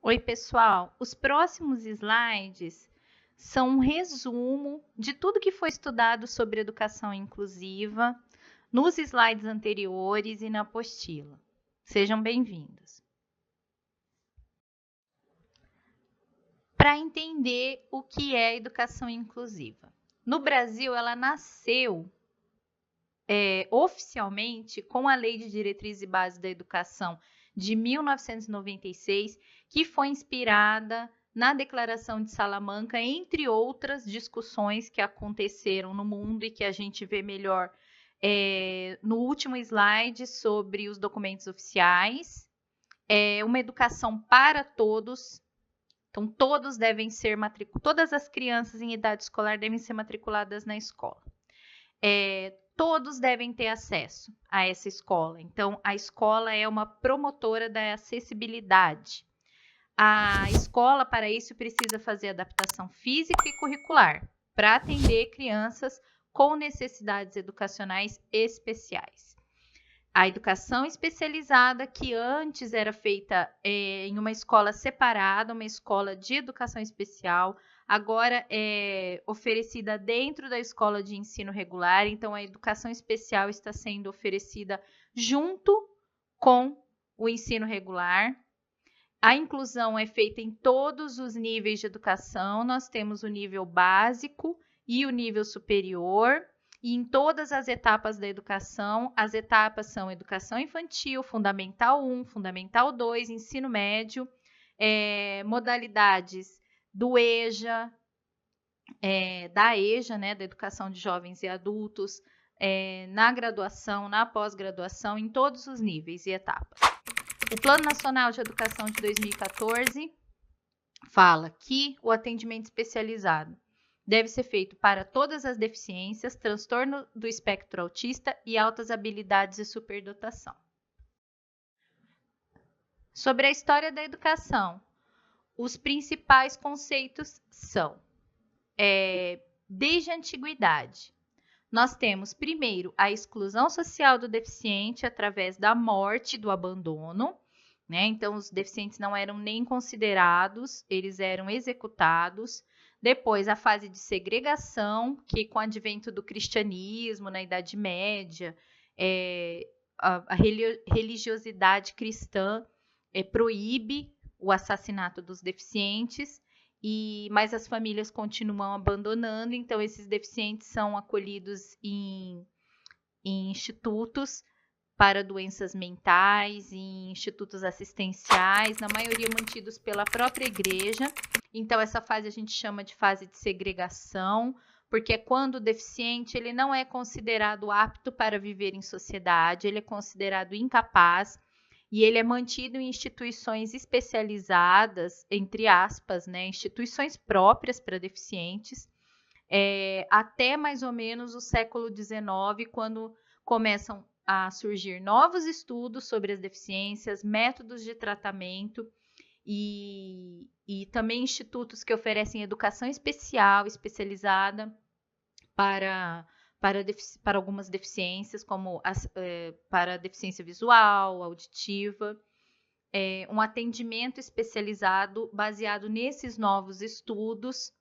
Oi, pessoal. Os próximos slides são um resumo de tudo que foi estudado sobre educação inclusiva nos slides anteriores e na apostila. Sejam bem-vindos. Para entender o que é educação inclusiva. No Brasil, ela nasceu oficialmente com a Lei de Diretrizes e Bases da Educação de 1996, que foi inspirada na Declaração de Salamanca, entre outras discussões que aconteceram no mundo e que a gente vê melhor no último slide sobre os documentos oficiais. Uma educação para todos. Então, todas as crianças em idade escolar devem ser matriculadas na escola. Todos devem ter acesso a essa escola. Então, a escola é uma promotora da acessibilidade. A escola, para isso, precisa fazer adaptação física e curricular para atender crianças com necessidades educacionais especiais. A educação especializada, que antes era feita em uma escola separada, uma escola de educação especial, agora é oferecida dentro da escola de ensino regular. Então, a educação especial está sendo oferecida junto com o ensino regular. A inclusão é feita em todos os níveis de educação. Nós temos o nível básico e o nível superior. E em todas as etapas da educação, as etapas são educação infantil, Fundamental 1, Fundamental 2, ensino médio, modalidades do EJA, da EJA, né, da Educação de Jovens e Adultos, na graduação, na pós-graduação, em todos os níveis e etapas. O Plano Nacional de Educação de 2014 fala que o atendimento especializado deve ser feito para todas as deficiências, transtorno do espectro autista e altas habilidades e superdotação. Sobre a história da educação, os principais conceitos são, desde a antiguidade, nós temos, primeiro, a exclusão social do deficiente através da morte e do abandono, né? Então, os deficientes não eram nem considerados, eles eram executados. Depois, a fase de segregação, que com o advento do cristianismo, na Idade Média, a religiosidade cristã proíbe o assassinato dos deficientes, mas as famílias continuam abandonando, então esses deficientes são acolhidos em institutos para doenças mentais, em institutos assistenciais, na maioria mantidos pela própria igreja. Então, essa fase a gente chama de fase de segregação, porque é quando o deficiente ele não é considerado apto para viver em sociedade, ele é considerado incapaz e ele é mantido em instituições especializadas, entre aspas, né, instituições próprias para deficientes, até mais ou menos o século XIX, quando começam a surgir novos estudos sobre as deficiências, métodos de tratamento e também institutos que oferecem educação especial, especializada para algumas deficiências, como para deficiência visual, auditiva, um atendimento especializado baseado nesses novos estudos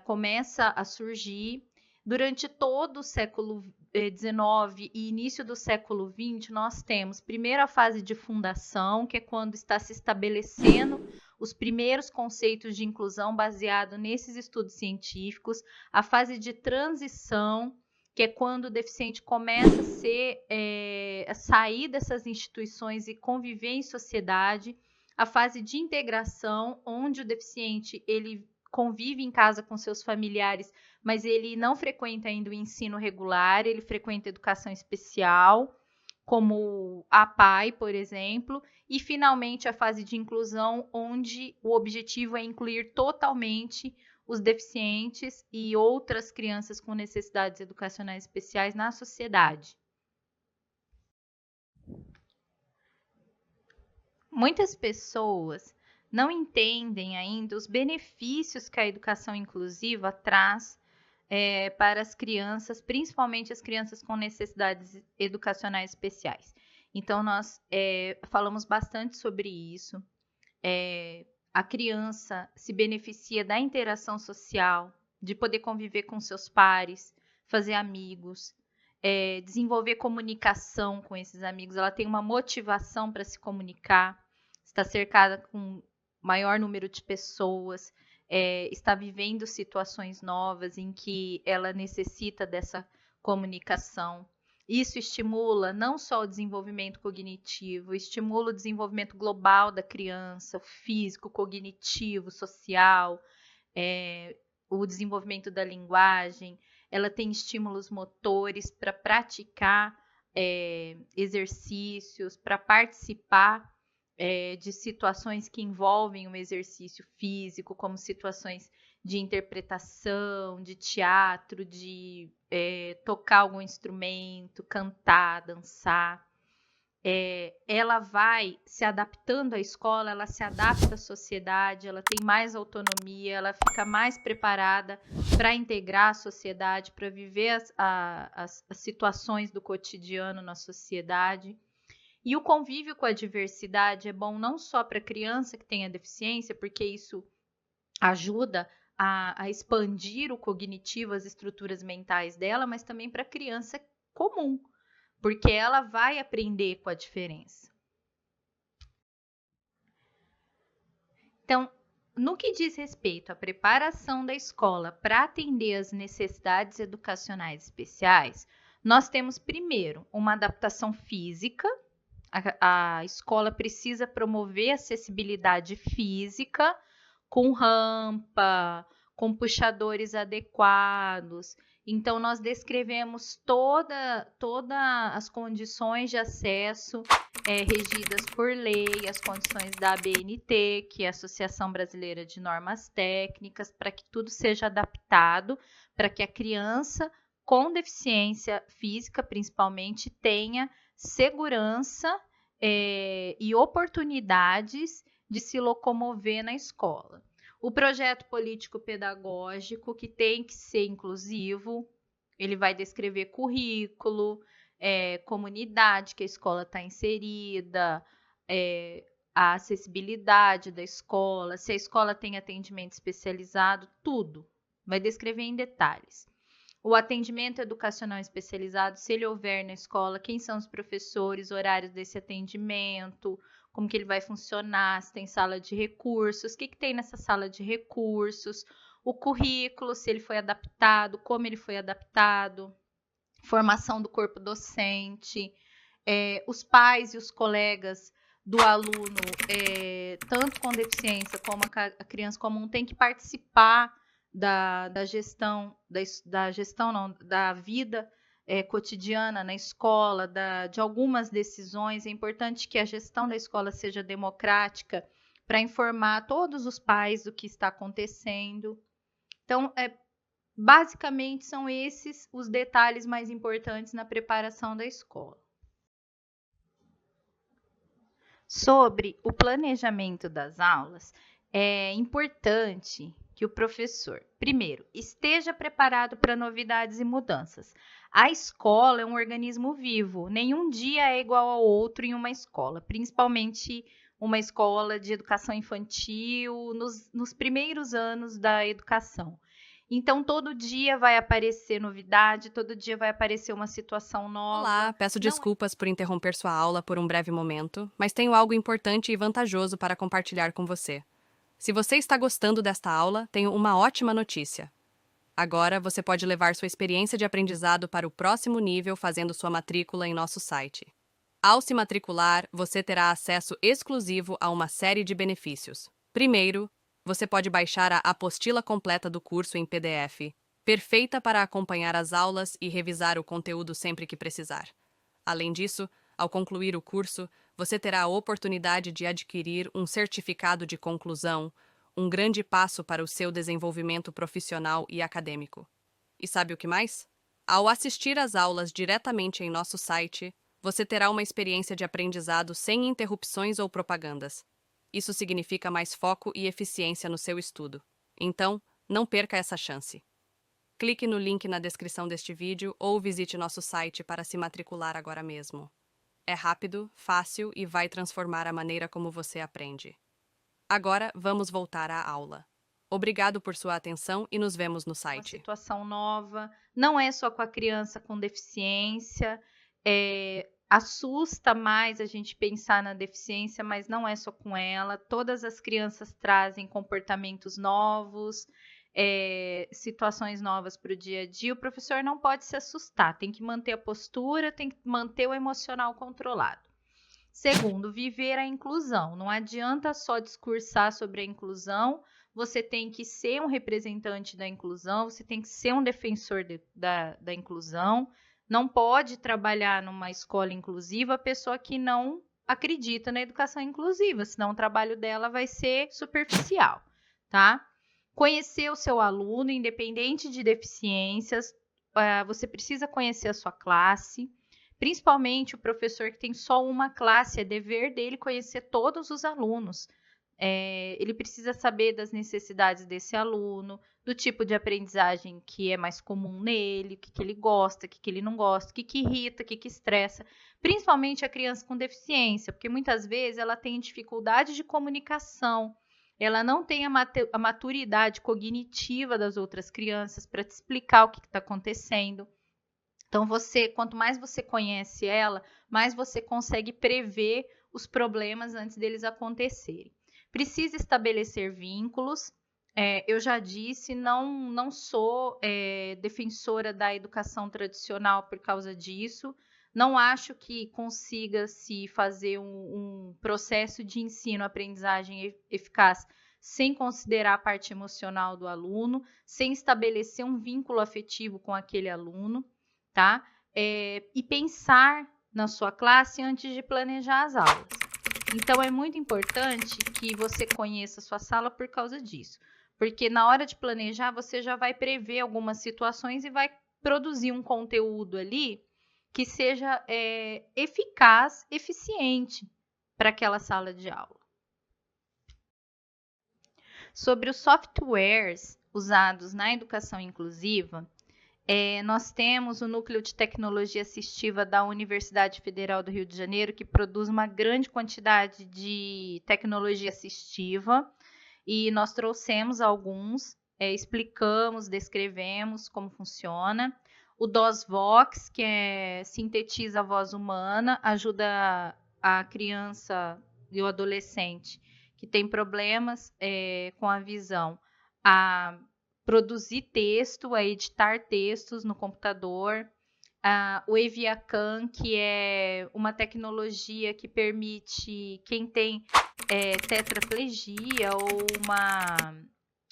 começa a surgir. Durante todo o século XIX e início do século XX, nós temos primeiro a fase de fundação, que é quando está se estabelecendo os primeiros conceitos de inclusão baseado nesses estudos científicos, a fase de transição, que é quando o deficiente começa a sair dessas instituições e conviver em sociedade, a fase de integração, onde o deficiente ele convive em casa com seus familiares, mas ele não frequenta ainda o ensino regular, ele frequenta educação especial, como a APAE, por exemplo, e finalmente a fase de inclusão, onde o objetivo é incluir totalmente os deficientes e outras crianças com necessidades educacionais especiais na sociedade. Muitas pessoas não entendem ainda os benefícios que a educação inclusiva traz para as crianças, principalmente as crianças com necessidades educacionais especiais. Então, nós falamos bastante sobre isso. a criança se beneficia da interação social, de poder conviver com seus pares, fazer amigos, desenvolver comunicação com esses amigos. Ela tem uma motivação para se comunicar, está cercada com maior número de pessoas, está vivendo situações novas em que ela necessita dessa comunicação. Isso estimula não só o desenvolvimento cognitivo, estimula o desenvolvimento global da criança, físico, cognitivo, social, o desenvolvimento da linguagem. Ela tem estímulos motores para praticar exercícios, para participar de situações que envolvem um exercício físico, como situações de interpretação, de teatro, de tocar algum instrumento, cantar, dançar. Ela vai se adaptando à escola, ela se adapta à sociedade, ela tem mais autonomia, ela fica mais preparada para integrar a sociedade, para viver as situações do cotidiano na sociedade. E o convívio com a diversidade é bom não só para a criança que tem a deficiência, porque isso ajuda a expandir o cognitivo, as estruturas mentais dela, mas também para a criança comum, porque ela vai aprender com a diferença. Então, no que diz respeito à preparação da escola para atender às necessidades educacionais especiais, nós temos primeiro uma adaptação física. A escola precisa promover acessibilidade física com rampa, com puxadores adequados. Então, nós descrevemos todas as condições de acesso regidas por lei, as condições da ABNT, que é a Associação Brasileira de Normas Técnicas, para que tudo seja adaptado, para que a criança com deficiência física, principalmente, tenha segurança e oportunidades de se locomover na escola. O projeto político-pedagógico, que tem que ser inclusivo, ele vai descrever currículo, comunidade que a escola está inserida, a acessibilidade da escola, se a escola tem atendimento especializado, tudo. Vai descrever em detalhes. O atendimento educacional especializado, se ele houver na escola, quem são os professores, horários desse atendimento, como que ele vai funcionar, se tem sala de recursos, o que tem nessa sala de recursos, o currículo, se ele foi adaptado, como ele foi adaptado, formação do corpo docente, os pais e os colegas do aluno, tanto com deficiência como a criança comum, tem que participar da gestão, da vida cotidiana na escola, de algumas decisões. É importante que a gestão da escola seja democrática para informar todos os pais do que está acontecendo. Então, basicamente, são esses os detalhes mais importantes na preparação da escola. Sobre o planejamento das aulas, é importante que o professor, primeiro, esteja preparado para novidades e mudanças. A escola é um organismo vivo, nenhum dia é igual ao outro em uma escola, principalmente uma escola de educação infantil, nos primeiros anos da educação. Então, todo dia vai aparecer novidade, todo dia vai aparecer uma situação nova. Olá, peço desculpas por interromper sua aula por um breve momento, mas tenho algo importante e vantajoso para compartilhar com você. Se você está gostando desta aula, tenho uma ótima notícia. Agora você pode levar sua experiência de aprendizado para o próximo nível fazendo sua matrícula em nosso site. Ao se matricular, você terá acesso exclusivo a uma série de benefícios. Primeiro, você pode baixar a apostila completa do curso em PDF, perfeita para acompanhar as aulas e revisar o conteúdo sempre que precisar. Além disso, ao concluir o curso, você terá a oportunidade de adquirir um certificado de conclusão, um grande passo para o seu desenvolvimento profissional e acadêmico. E sabe o que mais? Ao assistir às aulas diretamente em nosso site, você terá uma experiência de aprendizado sem interrupções ou propagandas. Isso significa mais foco e eficiência no seu estudo. Então, não perca essa chance. Clique no link na descrição deste vídeo ou visite nosso site para se matricular agora mesmo. É rápido, fácil e vai transformar a maneira como você aprende. Agora vamos voltar à aula. Obrigado por sua atenção e nos vemos no Uma site. situação nova, não é só com a criança com deficiência, assusta mais a gente pensar na deficiência, mas não é só com ela. Todas as crianças trazem comportamentos novos, situações novas para o dia a dia. O professor não pode se assustar, tem que manter a postura, tem que manter o emocional controlado. Segundo, viver a inclusão. Não adianta só discursar sobre a inclusão, você tem que ser um representante da inclusão, você tem que ser um defensor da inclusão. Não pode trabalhar numa escola inclusiva a pessoa que não acredita na educação inclusiva, senão o trabalho dela vai ser superficial, tá? Conhecer o seu aluno, independente de deficiências, você precisa conhecer a sua classe. Principalmente o professor que tem só uma classe, é dever dele conhecer todos os alunos. Ele precisa saber das necessidades desse aluno, do tipo de aprendizagem que é mais comum nele, o que ele gosta, o que ele não gosta, o que irrita, o que estressa. Principalmente a criança com deficiência, porque muitas vezes ela tem dificuldade de comunicação, ela não tem a maturidade cognitiva das outras crianças para te explicar o que está acontecendo. Então, quanto mais você conhece ela, mais você consegue prever os problemas antes deles acontecerem. Precisa estabelecer vínculos. Eu já disse, não sou defensora da educação tradicional por causa disso. Não acho que consiga se fazer um processo de ensino-aprendizagem eficaz sem considerar a parte emocional do aluno, sem estabelecer um vínculo afetivo com aquele aluno. Tá? E pensar na sua classe antes de planejar as aulas. Então, é muito importante que você conheça a sua sala por causa disso. Porque na hora de planejar, você já vai prever algumas situações e vai produzir um conteúdo ali que seja eficaz, eficiente para aquela sala de aula. Sobre os softwares usados na educação inclusiva, nós temos o Núcleo de Tecnologia Assistiva da Universidade Federal do Rio de Janeiro, que produz uma grande quantidade de tecnologia assistiva, e nós trouxemos alguns, explicamos, descrevemos como funciona. O DOSVox, que sintetiza a voz humana, ajuda a criança e o adolescente que tem problemas com a visão a produzir texto, a editar textos no computador. O Eviacan, que é uma tecnologia que permite quem tem tetraplegia ou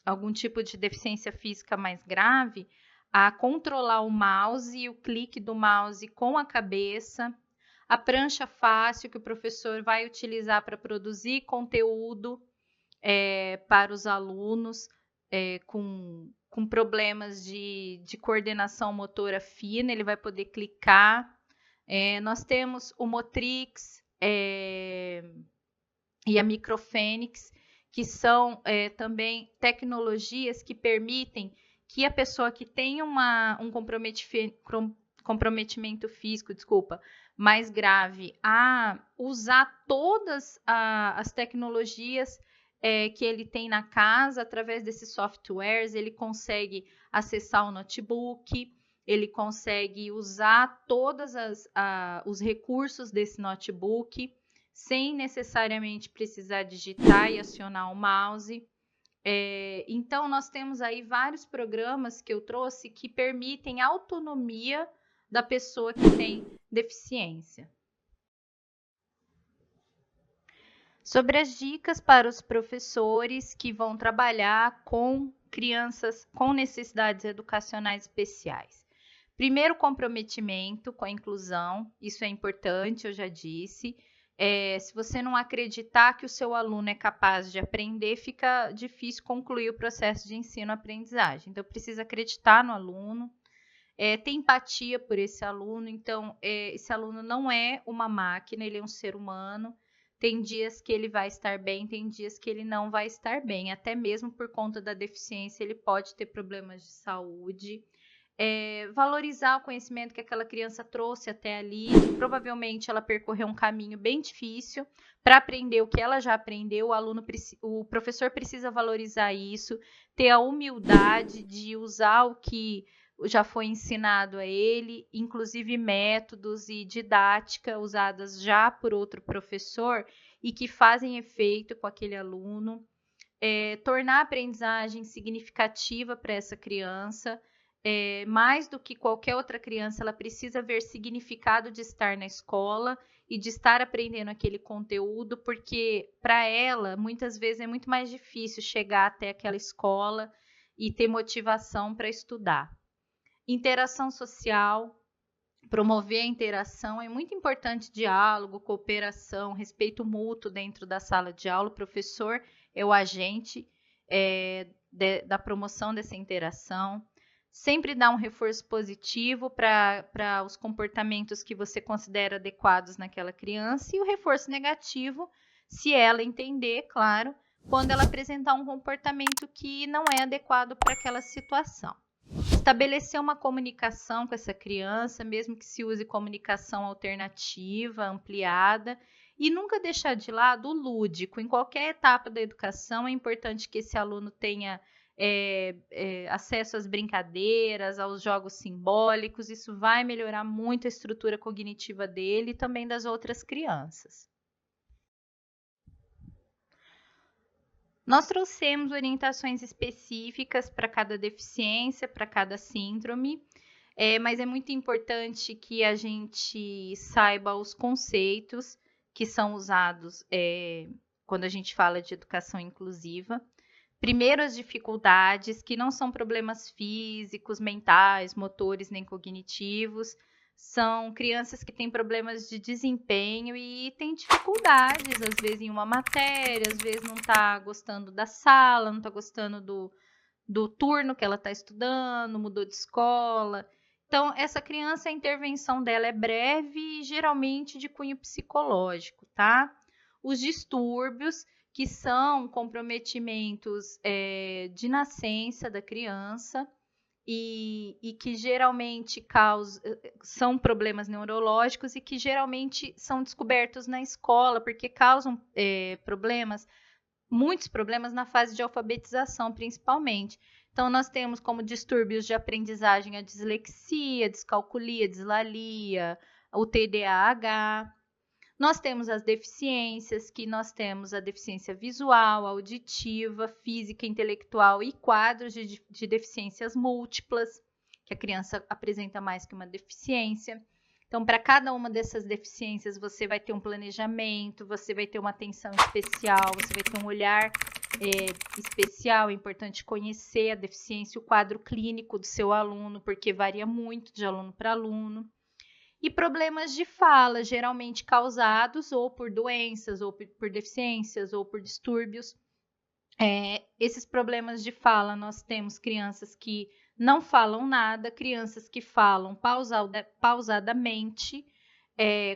algum tipo de deficiência física mais grave, a controlar o mouse e o clique do mouse com a cabeça. A prancha fácil, que o professor vai utilizar para produzir conteúdo para os alunos com problemas de coordenação motora fina, ele vai poder clicar. Nós temos o Motrix e a Microfênix, que são também tecnologias que permitem que a pessoa que tem um comprometimento físico, mais grave, a usar todas as tecnologias que ele tem na casa. Através desses softwares, ele consegue acessar o notebook, ele consegue usar todos os recursos desse notebook, sem necessariamente precisar digitar e acionar o mouse. Então, nós temos aí vários programas que eu trouxe que permitem a autonomia da pessoa que tem deficiência. Sobre as dicas para os professores que vão trabalhar com crianças com necessidades educacionais especiais. Primeiro, comprometimento com a inclusão, isso é importante, eu já disse. Se você não acreditar que o seu aluno é capaz de aprender, fica difícil concluir o processo de ensino-aprendizagem. Então, precisa acreditar no aluno, ter empatia por esse aluno. Então, esse aluno não é uma máquina, ele é um ser humano. Tem dias que ele vai estar bem, tem dias que ele não vai estar bem. Até mesmo por conta da deficiência, ele pode ter problemas de saúde. valorizar o conhecimento que aquela criança trouxe até ali. Provavelmente ela percorreu um caminho bem difícil para aprender o que ela já aprendeu. O professor precisa valorizar isso, ter a humildade de usar o que já foi ensinado a ele, inclusive métodos e didática usadas já por outro professor e que fazem efeito com aquele aluno. Tornar a aprendizagem significativa para essa criança. Mais do que qualquer outra criança, ela precisa ver significado de estar na escola e de estar aprendendo aquele conteúdo, porque para ela, muitas vezes, é muito mais difícil chegar até aquela escola e ter motivação para estudar. Interação social, promover a interação, é muito importante diálogo, cooperação, respeito mútuo dentro da sala de aula. O professor é o agente da promoção dessa interação. Sempre dá um reforço positivo para os comportamentos que você considera adequados naquela criança e o reforço negativo, se ela entender, claro, quando ela apresentar um comportamento que não é adequado para aquela situação. Estabelecer uma comunicação com essa criança, mesmo que se use comunicação alternativa, ampliada, e nunca deixar de lado o lúdico. Em qualquer etapa da educação, é importante que esse aluno tenha acesso às brincadeiras, aos jogos simbólicos. Isso vai melhorar muito a estrutura cognitiva dele e também das outras crianças. Nós trouxemos orientações específicas para cada deficiência, para cada síndrome, mas é muito importante que a gente saiba os conceitos que são usados quando a gente fala de educação inclusiva. Primeiro, as dificuldades, que não são problemas físicos, mentais, motores nem cognitivos. São crianças que têm problemas de desempenho e têm dificuldades, às vezes, em uma matéria, às vezes não está gostando da sala, não está gostando do turno que ela está estudando, mudou de escola. Então, essa criança, a intervenção dela é breve e geralmente de cunho psicológico, tá? Os distúrbios, que são comprometimentos de nascença da criança e que geralmente são problemas neurológicos e que geralmente são descobertos na escola, porque causam muitos problemas na fase de alfabetização, principalmente. Então, nós temos como distúrbios de aprendizagem a dislexia, descalculia, dislalia, o TDAH. Nós temos as deficiências, que nós temos a deficiência visual, auditiva, física, intelectual e quadros de deficiências múltiplas, que a criança apresenta mais que uma deficiência. Então, para cada uma dessas deficiências, você vai ter um planejamento, você vai ter uma atenção especial, você vai ter um olhar especial. É importante conhecer a deficiência, o quadro clínico do seu aluno, porque varia muito de aluno para aluno. E problemas de fala, geralmente causados ou por doenças, ou por deficiências, ou por distúrbios. Esses problemas de fala, nós temos crianças que não falam nada, crianças que falam pausadamente,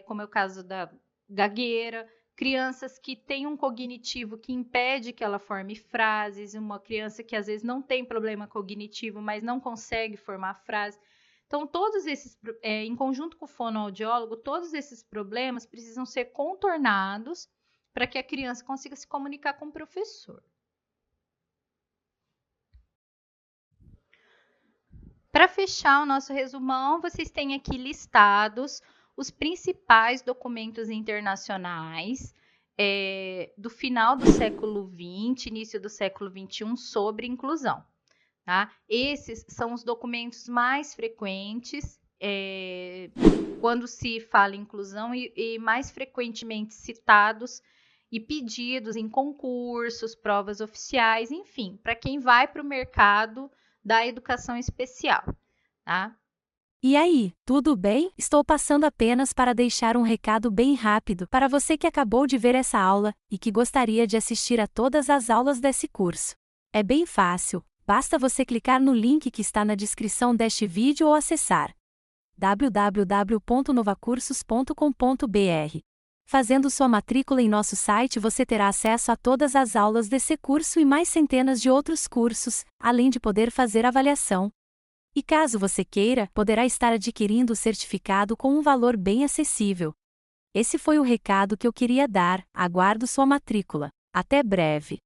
como é o caso da gagueira, crianças que têm um cognitivo que impede que ela forme frases, uma criança que às vezes não tem problema cognitivo, mas não consegue formar frases. Então, todos esses, em conjunto com o fonoaudiólogo, todos esses problemas precisam ser contornados para que a criança consiga se comunicar com o professor. Para fechar o nosso resumão, vocês têm aqui listados os principais documentos internacionais do final do século XX, início do século XXI, sobre inclusão. Tá? Esses são os documentos mais frequentes quando se fala em inclusão e mais frequentemente citados e pedidos em concursos, provas oficiais, enfim, para quem vai para o mercado da educação especial. Tá? E aí, tudo bem? Estou passando apenas para deixar um recado bem rápido para você que acabou de ver essa aula e que gostaria de assistir a todas as aulas desse curso. É bem fácil. Basta você clicar no link que está na descrição deste vídeo ou acessar www.novacursos.com.br. Fazendo sua matrícula em nosso site, você terá acesso a todas as aulas desse curso e mais centenas de outros cursos, além de poder fazer avaliação. E caso você queira, poderá estar adquirindo o certificado com um valor bem acessível. Esse foi o recado que eu queria dar. Aguardo sua matrícula. Até breve!